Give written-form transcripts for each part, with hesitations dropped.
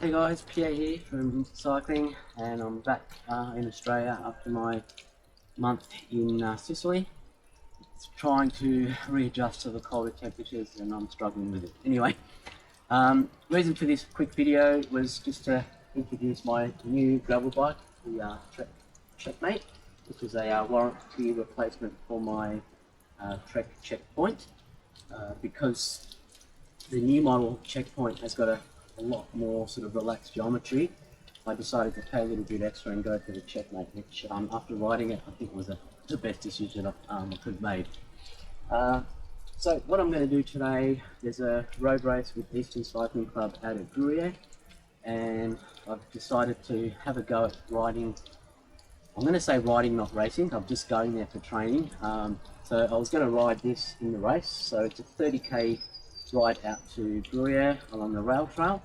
Hey guys, Pierre here from Cycling, and I'm back in Australia after my month in Sicily. It's trying to readjust to the colder temperatures, and I'm struggling with it. Anyway, reason for this quick video was just to introduce my new gravel bike, the Trek Checkmate, which is a warranty replacement for my Trek Checkpoint, because the new model Checkpoint has got a lot more sort of relaxed geometry. I decided to pay a little bit extra and go for the Checkmate, which after riding it, I think was the best decision I could have made. So what I'm going to do today, there's a road race with Eastern Cycling Club out at Gruyere, and I've decided to have a go at riding. I'm going to say riding, not racing. I'm just going there for training. So I was going to ride this in the race. So it's a 30k ride out to Gruyere along the rail trail,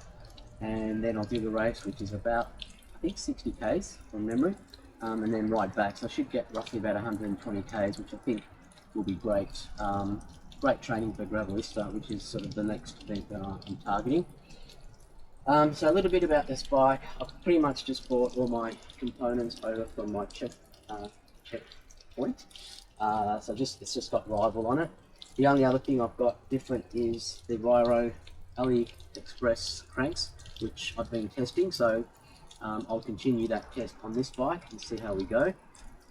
and then I'll do the race, which is about, I think, 60 k's from memory, and then ride back. So I should get roughly about 120 k's, which I think will be great. Great training for Gravelista, which is sort of the next event that I'm targeting. So a little bit about this bike. I've pretty much just bought all my components over from my Checkpoint. So it's just got Rival on it. The only other thing I've got different is the Viro AliExpress cranks, which I've been testing. So I'll continue that test on this bike and see how we go.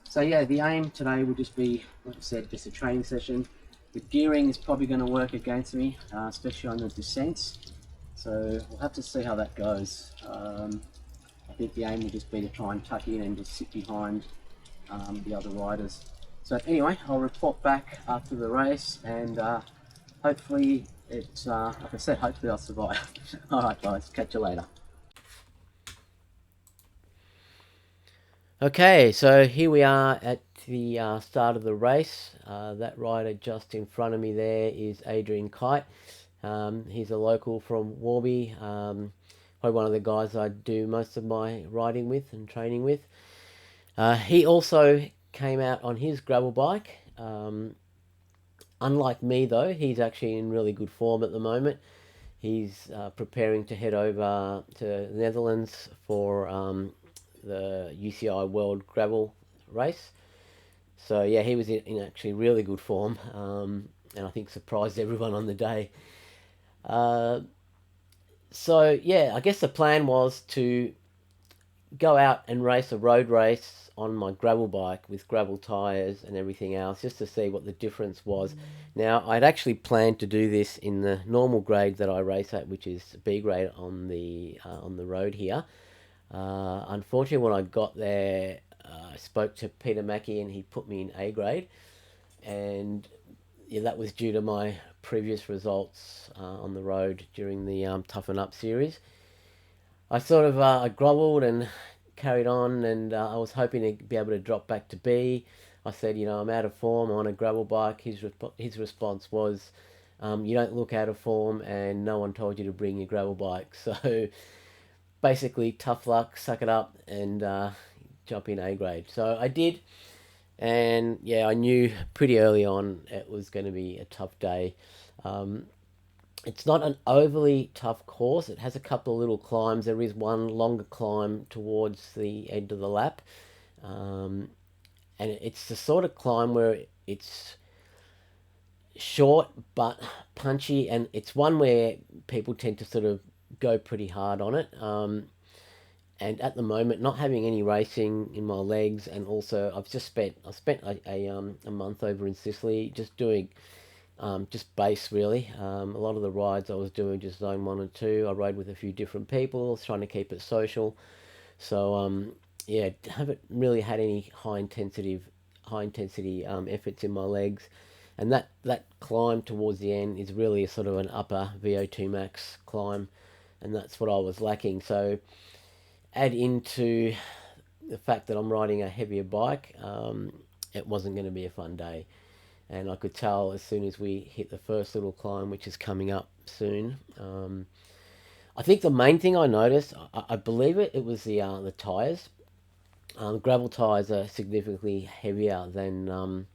So yeah, the aim today will just be, like I said, just a training session. The gearing is probably going to work against me, especially on the descents. So we'll have to see how that goes. I think the aim will just be to try and tuck in and just sit behind the other riders. So anyway, I'll report back after the race, and hopefully it's, like I said, hopefully I'll survive. Alright guys, catch you later. Okay, so here we are at the start of the race. That rider just in front of me there is Adrian Kite. He's a local from Warby, probably one of the guys I do most of my riding with and training with. He also came out on his gravel bike. Unlike me though, he's actually in really good form at the moment. He's preparing to head over to the Netherlands for the UCI World Gravel Race. So yeah, he was in actually really good form, and I think surprised everyone on the day. So yeah, I guess the plan was to go out and race a road race on my gravel bike with gravel tyres and everything else, just to see what the difference was. Now, I'd actually planned to do this in the normal grade that I race at, which is B grade on the road here. Unfortunately, when I got there, I spoke to Peter Mackey and he put me in A grade, and yeah, that was due to my previous results on the road during the Toughen Up series. I sort of I grovelled and carried on, and I was hoping to be able to drop back to B. I said, I'm out of form on a gravel bike. His response was, you don't look out of form, and no one told you to bring your gravel bike. So basically, tough luck, suck it up, and jump in A grade. So I did, and yeah, I knew pretty early on it was going to be a tough day. It's not an overly tough course. It has a couple of little climbs. There is one longer climb towards the end of the lap. And it's the sort of climb where it's short but punchy, and it's one where people tend to sort of go pretty hard on it. And at the moment, not having any racing in my legs, and also I spent a month over in Sicily just doing just base really. A lot of the rides I was doing just zone 1 and 2. I rode with a few different people, trying to keep it social. So yeah, haven't really had any high intensity efforts in my legs, and that climb towards the end is really a sort of an upper VO2 max climb, and that's what I was lacking. So add into the fact that I'm riding a heavier bike, it wasn't going to be a fun day. And I could tell as soon as we hit the first little climb, which is coming up soon. I think the main thing I noticed, I believe it was the tires. Gravel tires are significantly heavier than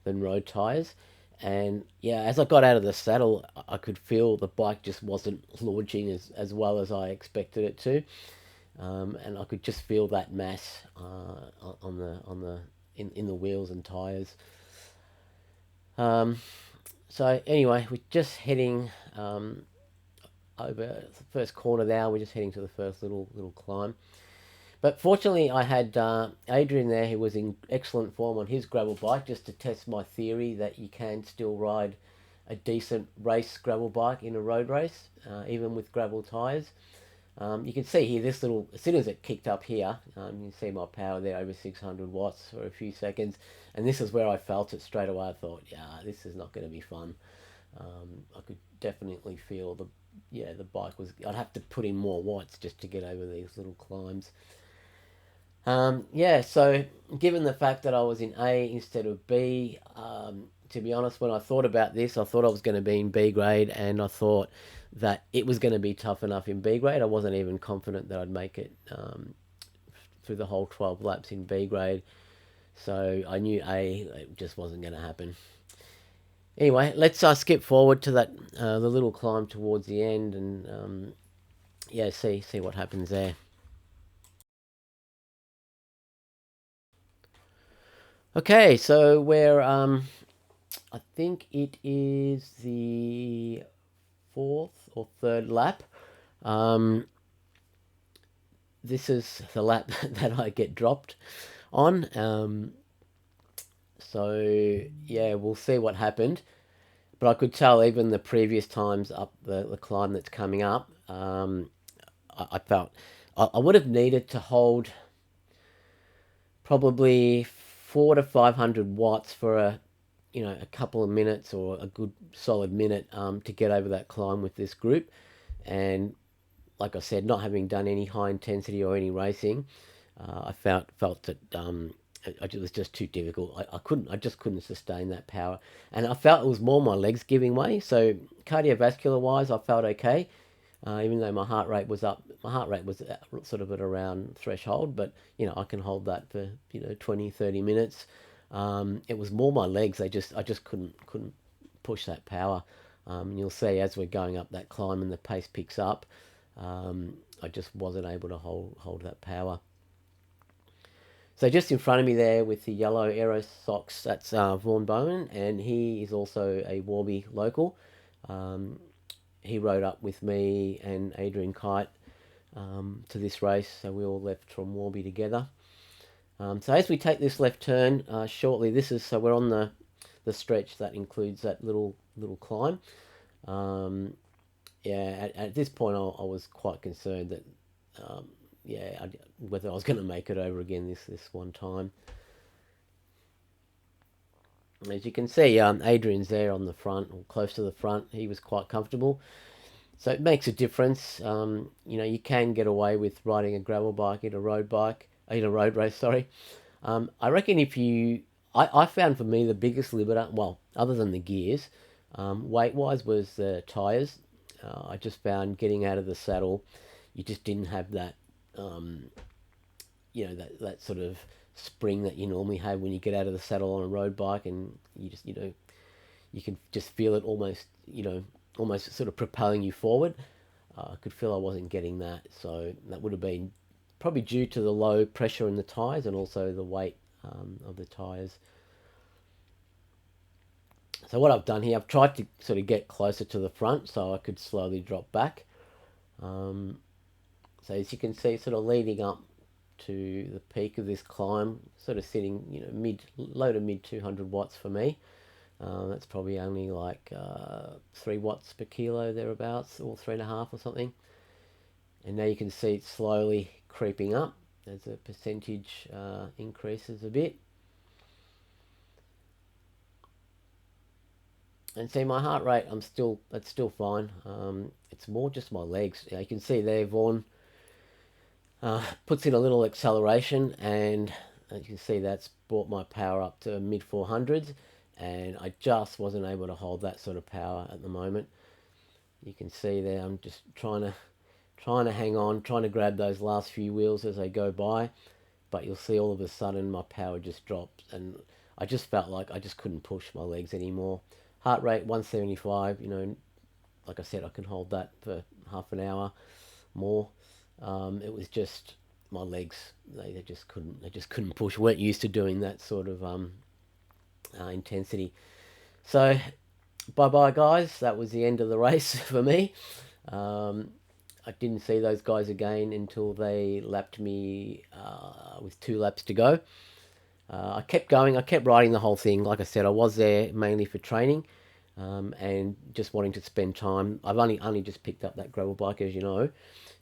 road tires, and yeah, as I got out of the saddle, I could feel the bike just wasn't launching as well as I expected it to, and I could just feel that mass in the wheels and tires. So anyway, we're just heading over the first corner now. We're just heading to the first little climb. But fortunately, I had Adrian there, who was in excellent form on his gravel bike, just to test my theory that you can still ride a decent race gravel bike in a road race, even with gravel tyres. You can see here, this little, as soon as it kicked up here, you can see my power there, over 600 watts for a few seconds. And this is where I felt it straight away. I thought, yeah, this is not going to be fun. I could definitely feel the bike was, I'd have to put in more watts just to get over these little climbs. So given the fact that I was in A instead of B, to be honest, when I thought about this, I thought I was going to be in B grade, and I thought that it was going to be tough enough in B grade. I wasn't even confident that I'd make it through the whole 12 laps in B grade. So I knew A, it just wasn't going to happen. Anyway, let's skip forward to that the little climb towards the end, and see what happens there. Okay, so we're I think it is the fourth or third lap. This is the lap that I get dropped on. So yeah, we'll see what happened. But I could tell even the previous times up the climb that's coming up, I felt I would have needed to hold probably 400 to 500 watts for a couple of minutes, or a good solid minute, to get over that climb with this group. And like I said, not having done any high intensity or any racing, I felt that it was just too difficult. I just couldn't sustain that power, and I felt it was more my legs giving way. So cardiovascular wise, I felt okay. Even though my heart rate was up, my heart rate was sort of at around threshold, but I can hold that for 20, 30 minutes. It was more my legs. I just couldn't push that power. And you'll see as we're going up that climb and the pace picks up, I just wasn't able to hold that power. So just in front of me there with the yellow Aero socks, that's Vaughan Bowman, and he is also a Warby local. He rode up with me and Adrian Kite to this race, so we all left from Warby together. So as we take this left turn shortly, so we're on the stretch that includes that little climb. At this point I was quite concerned that whether I was going to make it over again this one time. As you can see, Adrian's there on the front, or close to the front. He was quite comfortable. So it makes a difference. You can get away with riding a gravel bike in a road race, sorry. I reckon I found for me the biggest limiter, well, other than the gears, weight-wise, was the tyres. I just found getting out of the saddle, you just didn't have that, that sort of spring that you normally have when you get out of the saddle on a road bike, and you just, you can just feel it almost sort of propelling you forward. I could feel I wasn't getting that, so that would have been probably due to the low pressure in the tyres and also the weight of the tyres. So what I've done here, I've tried to sort of get closer to the front so I could slowly drop back. So as you can see, sort of leading up to the peak of this climb, sort of sitting, low to mid 200 watts for me. That's probably only like 3 watts per kilo thereabouts, or 3.5 or something. And now you can see it slowly creeping up as the percentage increases a bit. And see, my heart rate, that's still fine. It's more just my legs. You can see there, Vaughan puts in a little acceleration, and as you can see, that's brought my power up to mid 400s, and I just wasn't able to hold that sort of power at the moment. You can see there, I'm just trying to hang on, trying to grab those last few wheels as they go by, but you'll see all of a sudden my power just drops, and I just felt like I just couldn't push my legs anymore. Heart rate 175, like I said, I can hold that for half an hour more. It was just my legs; they just couldn't push. Weren't used to doing that sort of intensity. So bye bye, guys. That was the end of the race for me. I didn't see those guys again until they lapped me with 2 laps to go. I kept going. I kept riding the whole thing. Like I said, I was there mainly for training and just wanting to spend time. I've only just picked up that gravel bike, as you know,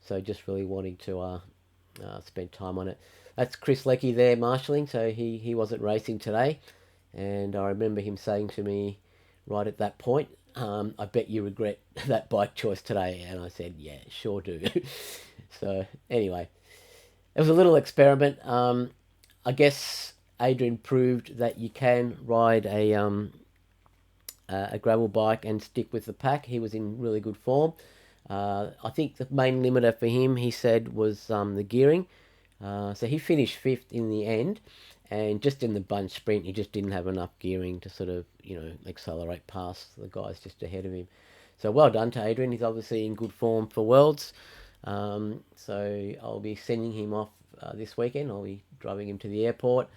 so just really wanting to spend time on it. That's Chris Leckie there marshalling, so he wasn't racing today, and I remember him saying to me right at that point, I bet you regret that bike choice today, and I said, yeah, sure do. So anyway, it was a little experiment. I guess Adrian proved that you can ride a gravel bike and stick with the pack. He was in really good form. I think the main limiter for him, he said, was the gearing. So he finished 5th in the end, and just in the bunch sprint, he just didn't have enough gearing to sort of, accelerate past the guys just ahead of him. So well done to Adrian. He's obviously in good form for Worlds. So I'll be sending him off this weekend. I'll be driving him to the airport.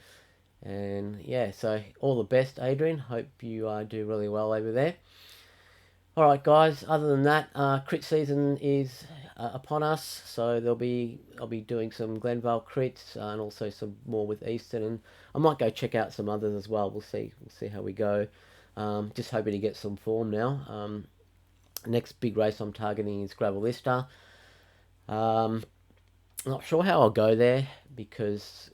And yeah, so all the best, Adrian. Hope you do really well over there. All right, guys. Other than that, crit season is upon us, so I'll be doing some Glenvale crits and also some more with Easton, and I might go check out some others as well. We'll see how we go. Just hoping to get some form now. Next big race I'm targeting is Gravelista. Not sure how I'll go there because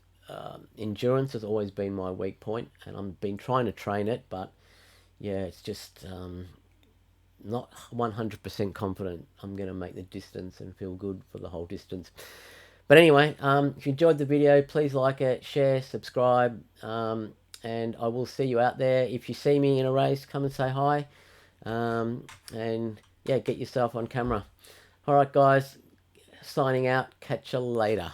endurance has always been my weak point, and I've been trying to train it, but yeah, it's just not 100% confident I'm going to make the distance and feel good for the whole distance. But anyway, if you enjoyed the video, please like it, share, subscribe, and I will see you out there. If you see me in a race, come and say hi, and yeah, get yourself on camera. All right, guys, signing out. Catch you later.